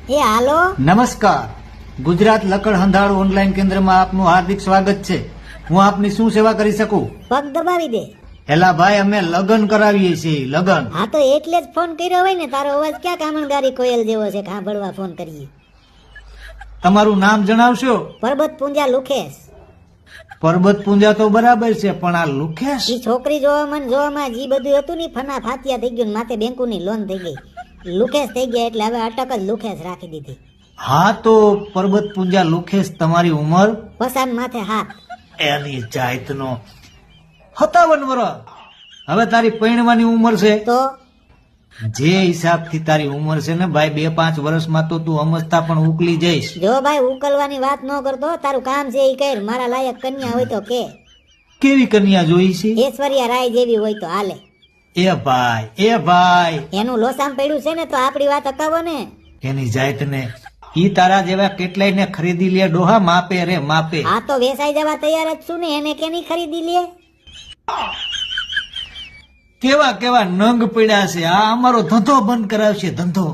એ હાલો. નમસ્કાર. ગુજરાત લકડ હંધાળ ઓનલાઈન કેન્દ્રમાં આપનું હાર્દિક સ્વાગત છે. હું આપની શું સેવા કરી શકું? પગ દબાવી દે. એલા ભાઈ, અમે લગન કરાવીએ છીએ. લગન. હા તો એટલે જ ફોન કર્યો હોય ને. તારો અવાજ ક્યાં કામણગારી કોયલ જેવો છે? સાંભળવા ફોન કરીએ. તમારું નામ જણાવશો? પરબત પૂંજા લુખેશ. પરબત પૂંજા તો બરાબર છે, પણ આ લુખેશ? ઈ છોકરી જોવામાં જી બધું હતું ને ફના ફાતિયા થઈ ગયું ને માથે બેંકુની લોન થઈ ગઈ. લુખેશ થઈ ગયા એટલે હવે અટક જ લુખેશ રાખી દીધી. હા તો પરબત પૂંજા લુખેશ, તમારી ઉંમર? પસાન માથે હાથ. એની જાતનો 57 વર્ષ. હવે તારી પરણવાની ઉંમર છે. તો જે હિસાબથી તારી ઉંમર છે ને ભાઈ, 2-5 વર્ષમાં તો તું અમસ્તા પણ ઉકલી જઈશ. જો ભાઈ ઉકલવાની વાત ન કરતો. તારું કામ છે એ કર. મારા લાયક કન્યા હોય તો કે. કેવી કન્યા જોઈ છે? ઐશ્વર્યા રાય જેવી હોય તો હાલે. એ ભાઈ એનું લોસામ પડ્યું છે ને તો આપડી વાત અકાવો ને. એની જાતને ઈ તારા જેવા કેટલાય ને ખરીદી લે ડોહા, માપે રે માપે. આ તો વેસાઈ જવા તૈયાર જ છું ને. એને કેની ખરીદી લે? કેવા કેવા નંગ પડ્યા છે. આ અમારો ધંધો બંધ કરાવશે, ધંધો.